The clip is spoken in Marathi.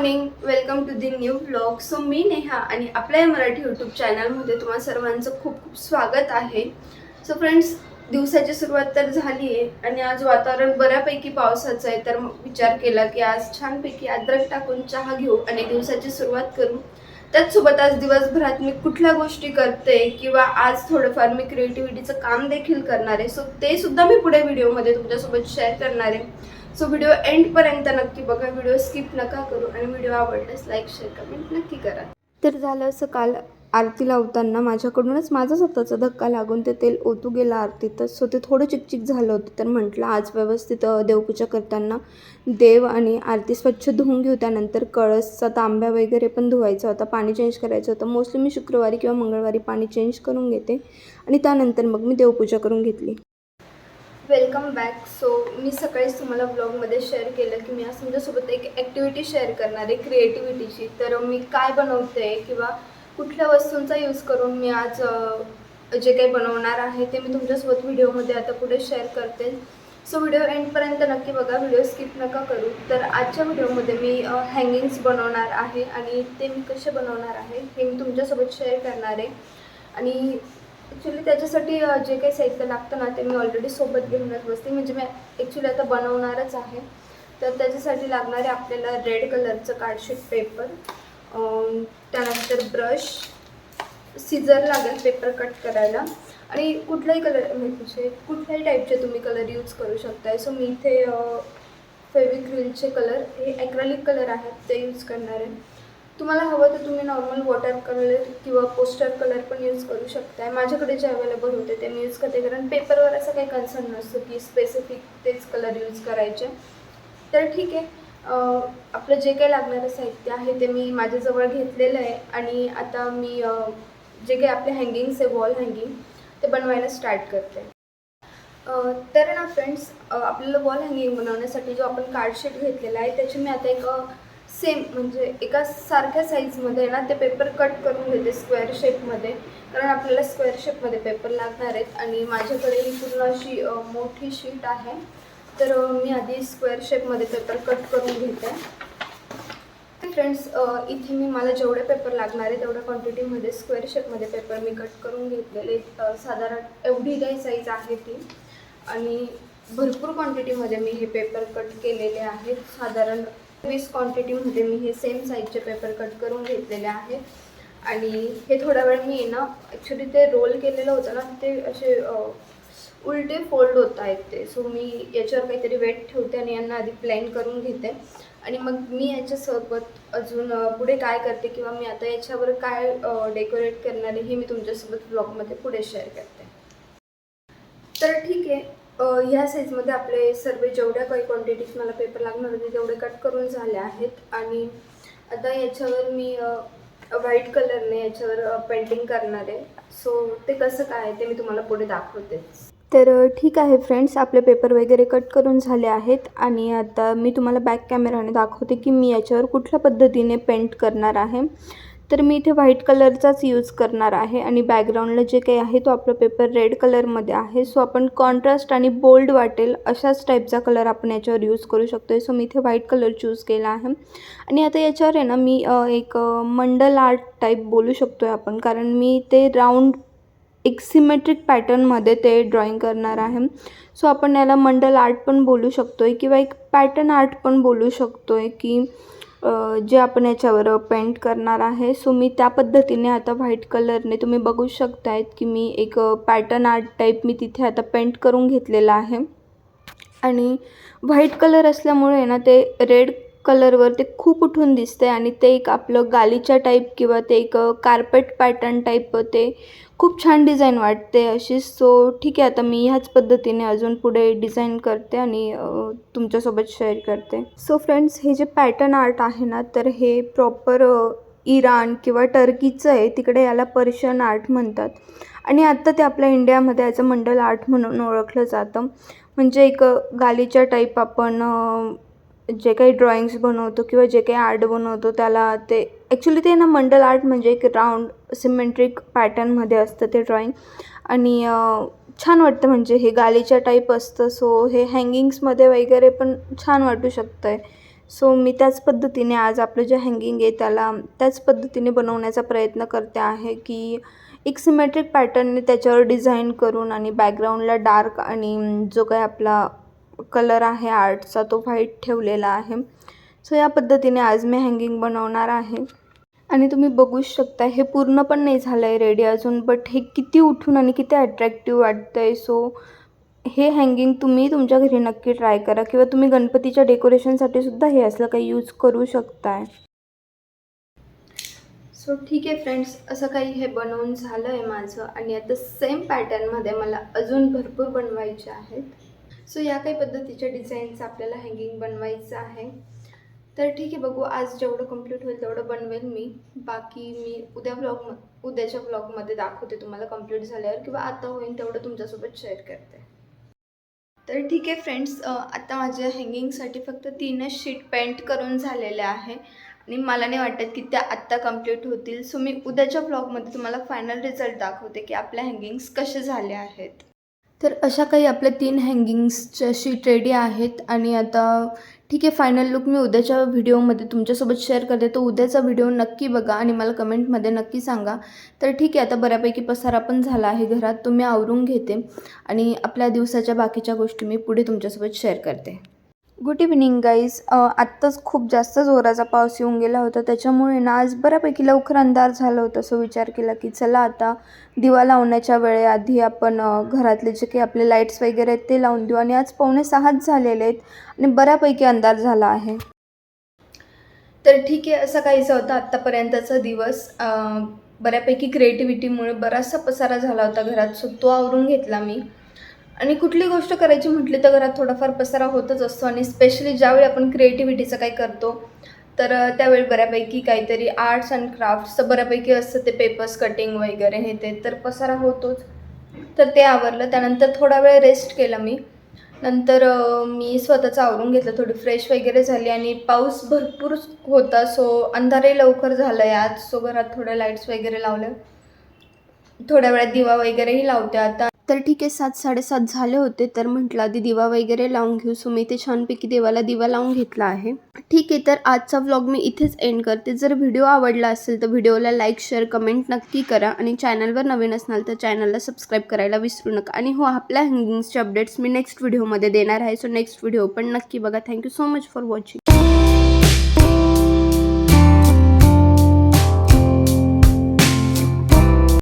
Morning, welcome to the new vlog. So मी नेहा आणि आपल्या मराठी यूट्यूब चॅनलमध्ये तुम्हा सर्वांचं खूप खूप स्वागत आहे. सो फ्रेंड्स, दिवसाची सुरुवात तर झाली आहे आणि आज वातावरण बऱ्यापैकी पावसाचं आहे. तर मग विचार केला की आज छानपैकी अद्रक टाकून चहा घेऊ आणि दिवसाची सुरुवात करू. त्याचसोबत आज दिवसभरात मी कुठल्या गोष्टी करते किंवा आज थोडंफार मी क्रिएटिव्हिटीचं काम देखील करणार आहे. सो ते सुद्धा मी पुढे व्हिडिओमध्ये तुमच्यासोबत शेअर करणार आहे. सो व्हिडिओ एंडपर्यंत नक्की बघा, व्हिडिओ स्किप नका करू आणि व्हिडिओ आवडल्यास लाईक शेअर कमेंट नक्की करा. तर झालं असं, काल आरती लावताना माझ्याकडूनच माझा स्वतःचा धक्का लागून ते तेल ओतू गेलं आरतीतच. सो ते थोडं चिकचिक झालं होतं. तर म्हटलं आज व्यवस्थित देवपूजा करताना देव आणि आरती स्वच्छ धुवून घेऊ. त्यानंतर कळसचा तांब्या वगैरे पण धुवायचा होता, पाणी चेंज करायचं होतं. मोस्टली मी शुक्रवारी किंवा मंगळवारी पाणी चेंज करून घेते आणि त्यानंतर मग मी देवपूजा करून घेतली. Welcome back. सो मी सकाळीच तुम्हाला ब्लॉगमध्ये शेअर केलं की मी आज तुमच्यासोबत एक ॲक्टिव्हिटी शेअर करणार आहे क्रिएटिव्हिटीची. तर मी काय बनवते किंवा कुठल्या वस्तूंचा यूज करून मी आज जे काही बनवणार आहे ते मी तुमच्यासोबत व्हिडिओमध्ये आता पुढे शेअर करते. सो व्हिडिओ एंडपर्यंत नक्की बघा, व्हिडिओ स्किप नका करू. तर आजच्या व्हिडिओमध्ये मी हँगिंग्स बनवणार आहे आणि ते मी कसे बनवणार आहे हे मी तुमच्यासोबत शेअर करणार आहे. आणि ॲक्च्युली त्याच्यासाठी जे काही साहित्य लागतं ना ते मी ऑलरेडी सोबत घेऊनच बसते, म्हणजे मी ॲक्च्युली आता बनवणारच आहे. तर त्याच्यासाठी लागणारे आपल्याला रेड कलरचं कार्डशीट पेपर, त्यानंतर ब्रश, सीझर लागेल पेपर कट करायला आणि कुठलाही कलर म्हणजे कुठल्याही टाईपचे तुम्ही कलर यूज करू शकताय. सो मी इथे फेविक्रिलचे कलर हे ॲक्रेलिक कलर आहेत ते यूज करणार आहे. तुम्हाला हवं तर तुम्ही नॉर्मल वॉटर कलर किंवा पोस्टर कलर पण यूज करू शकताय. माझ्याकडे जे अवेलेबल होते ते मी यूज करते, कारण पेपरवर असं काही कन्सर्न नसतं की स्पेसिफिक तेच कलर यूज करायचे. तर ठीक आहे, आपलं जे काही लागणारं साहित्य आहे ते मी माझ्याजवळ घेतलेलं आहे आणि आता मी जे काही आपले हँगिंग्स आहे वॉल हँगिंग ते बनवायला स्टार्ट करते. तर ना फ्रेंड्स, आपल्याला वॉल हँगिंग बनवण्यासाठी जो आपण कार्डशीट घेतलेला आहे त्याची मी आता एक सेम म्हणजे एका सारख्या साईजमध्ये ना ते पेपर कट करून घेते स्क्वेअर शेपमध्ये, कारण आपल्याला स्क्वेअर शेपमध्ये पेपर लागणार आहेत. आणि माझ्याकडे ही पूर्ण अशी मोठी शीट आहे, तर मी आधी स्क्वेअर शेपमध्ये पेपर कट करून घेते. फ्रेंड्स, इथे मी मला जेवढे पेपर लागणार आहे तेवढ्या क्वांटिटीमध्ये स्क्वेअर शेपमध्ये पेपर मी कट करून घेतलेले. साधारण एवढी काही साईज आहे ती, आणि भरपूर क्वांटिटीमध्ये मी हे पेपर कट केलेले आहेत. साधारण 20 क्वांटिटीमध्ये मी हे सेम साईजचे पेपर कट करून घेतलेले आहेत. आणि हे थोडा वेळ मी ना ॲक्च्युली ते रोल केलेलं होतं ना ते असे उलटे फोल्ड होत आहेत ते. सो मी याच्यावर काहीतरी वेट ठेवते आणि यांना आधी प्लेन करून घेते आणि मग मी याच्यासोबत अजून पुढे काय करते किंवा मी आता याच्यावर काय डेकोरेट करणार आहे हे मी तुमच्यासोबत ब्लॉगमध्ये पुढे शेअर करते. तर ठीक आहे, ह्या साईजमध्ये आपले सर्व जेवढ्या काही क्वांटिटीज मला पेपर लागणार होते तेवढे कट करून झाले आहेत. आणि आता याच्यावर मी व्हाईट कलरने याच्यावर पेंटिंग करणार आहे. सो ते कसं काय आहे ते मी तुम्हाला पुढे दाखवते. तर ठीक आहे फ्रेंड्स, आपले पेपर वगैरे कट करून झाले आहेत आणि आता मी तुम्हाला बॅक कॅमेराने दाखवते की मी याच्यावर कुठल्या पद्धतीने पेंट करणार आहे. तर मी इथे व्हाईट कलरचाच यूज करणार आहे आणि बॅकग्राऊंडला जे काही आहे तो आपला पेपर रेड कलरमध्ये आहे. सो आपण कॉन्ट्रास्ट आणि बोल्ड वाटेल अशाच टाईपचा कलर आपण याच्यावर यूज करू शकतो. सो मी इथे व्हाईट कलर चूज केला आहे. आणि आता याच्यावर आहे ना मी एक मंडल आर्ट टाईप बोलू शकतो आहे आपण, कारण मी ते राऊंड एक सिमेट्रिक पॅटर्नमध्ये ते ड्रॉइंग करणार आहे. सो आपण याला मंडल आर्ट पण बोलू शकतो आहे किंवा एक पॅटर्न आर्ट पण बोलू शकतो आहे की जे आपण याच्यावर पेंट करणार आहे. सो मी त्या पद्धतीने आता व्हाईट कलरने तुम्ही बघू शकतायत की मी एक पॅटर्न आर्ट टाईप मी तिथे आता पेंट करून घेतलेला आहे. आणि व्हाईट कलर असल्यामुळे ना ते रेड कलरवर ते खूप उठून दिसते आणि ते एक आपलं गालीच्या टाईप किंवा ते एक कार्पेट पॅटर्न टाईप ते खूप छान डिझाईन वाटते अशी. सो ठीक आहे, आता मी ह्याच पद्धतीने अजून पुढे डिझाईन करते आणि तुमच्यासोबत शेअर करते. सो फ्रेंड्स, हे जे पॅटर्न आर्ट आहे ना तर हे प्रॉपर इराण किंवा टर्कीचं आहे, तिकडे याला पर्शियन आर्ट म्हणतात. आणि आत्ता ते आपल्या इंडियामध्ये याचं मंडल आर्ट म्हणून ओळखलं जातं. म्हणजे एक गालीच्या टाईप आपण जे काही ड्रॉइंग्स बनवतो किंवा जे काही आर्ट बनवतो त्याला ते ॲक्च्युली ते ना मंडल आर्ट म्हणजे एक राऊंड सिमेट्रिक पॅटर्नमध्ये असतं ते ड्रॉइंग. आणि छान वाटतं, म्हणजे हे गालीच्या टाईप असतं. सो हे हँगिंग्समध्ये वगैरे पण छान वाटू शकतं आहे. सो मी त्याच पद्धतीने आज आपलं जे हँगिंग आहे त्याला त्याच पद्धतीने बनवण्याचा प्रयत्न करते आहे की एक सिमेट्रिक पॅटर्नने त्याच्यावर डिझाईन करून आणि बॅकग्राऊंडला डार्क आणि जो काही आपला कलर आहे आर्टचा तो व्हाईट ठेवलेला आहे. सो या पद्धतीने आज मी हँगिंग बनवणार आहे आणि तुम्ही बघूच शकता हे पूर्ण पण नाही झालं आहे रेडी अजून, बट हे किती उठून आणि किती अट्रॅक्टिव्ह वाटतं आहे. सो हे हँगिंग तुम्ही तुमच्या घरी नक्की ट्राय करा किंवा तुम्ही गणपतीच्या डेकोरेशनसाठी सुद्धा हे असलं काही यूज करू शकताय. सो ठीक आहे फ्रेंड्स, असं काही हे बनवून झालं आहे माझं आणि आता सेम पॅटर्नमध्ये मला अजून भरपूर बनवायचे आहेत. सो या काही पद्धतीच्या डिझाईनचं आपल्याला हँगिंग बनवायचं आहे. तर ठीक आहे, बघू आज जेवढं कंप्लीट होईल तेवढं बनवेल मी. बाकी मी उद्याच्या ब्लॉगमध्ये दाखवते तुम्हाला कंप्लीट झाल्यावर, किंवा आता होईल तेवढं तुमच्यासोबत शेअर करते. तर ठीक आहे फ्रेंड्स, आता माझ्या हँगिंगसाठी फक्त 3च शीट पेंट करून झालेल्या आहे आणि मला नाही वाटत की त्या आत्ता कंप्लीट होतील. सो मी उद्याच्या ब्लॉगमध्ये तुम्हाला फायनल रिझल्ट दाखवते की आपल्या हँगिंग्स कसे झाले आहेत. तर अशा काही आपल्या 3 हँगिंग्सच्या शीट रेडी आहेत आणि आता ठीक आहे, फायनल लुक मी उद्याच्या व्हिडिओमध्ये तुमच्यासोबत शेअर करते. तो उद्याचा व्हिडिओ नक्की बघा आणि मला कमेंटमध्ये नक्की सांगा. तर ठीक आहे, आता बऱ्यापैकी पसारा पण झाला आहे घरात, तो मी आवरून घेते आणि आपल्या दिवसाच्या बाकीच्या गोष्टी मी पुढे तुमच्यासोबत शेअर करते. Good evening guys. आत्ताच खूप जास्त जोराचा पाऊस येऊन गेला होता, त्याच्यामुळे ना आज बऱ्यापैकी लवकर अंधार झालं होतं. सो विचार केला की चला आता दिवा लावण्याच्या वेळेआधी आपण घरातले जे काही आपले लाईट्स वगैरे आहेत ते लावून देऊ. आणि आज 5:45 झालेले आहेत आणि बऱ्यापैकी अंधार झाला आहे. तर ठीक आहे, असं काहीचं होतं आत्तापर्यंतचा दिवस. बऱ्यापैकी क्रिएटिव्हिटीमुळे बराचसा पसारा झाला होता घरात, सो तो आवरून घेतला मी. आणि कुठली गोष्ट करायची म्हटली तर घरात थोडाफार पसारा होतच असतो आणि स्पेशली ज्यावेळी आपण क्रिएटिव्हिटीचं काही करतो तर त्यावेळी बऱ्यापैकी काहीतरी आर्ट्स अँड क्राफ्ट्सचं बऱ्यापैकी असतं, ते पेपर्स कटिंग वगैरे हे ते, तर पसारा होतोच. तर ते आवरलं. त्यानंतर थोडा वेळ रेस्ट केला मी. नंतर मी स्वतःचं आवरून घेतलं, थोडी फ्रेश वगैरे झाली आणि पाऊस भरपूर होता. सो अंधारही लवकर झालं आहे आज. सो घरात थोड्या लाईट्स वगैरे लावल्या, थोड्या वेळात दिवा वगैरेही लावते आता. तर ठीक आहे, 7-7:30 झाले होते, तर म्हटलं आधी दिवा वगैरे लावून घेऊ. सो मी इथे छानपैकी देवाला दिवा लावून घेतला आहे. ठीक आहे, तर आजचा व्लॉग मी इथेच एंड करते. जर व्हिडिओ आवडला असेल तर व्हिडिओला लाईक, शेअर, कमेंट नक्की करा आणि चॅनलवर नवीन असाल तर चॅनलला सबस्क्राईब करायला विसरू नका. आणि हो, आपल्या हँगिंग्सचे अपडेट्स मी नेक्स्ट व्हिडिओमध्ये देणार आहे. सो नेक्स्ट व्हिडिओ पण नक्की बघा. Thank you so much for watching.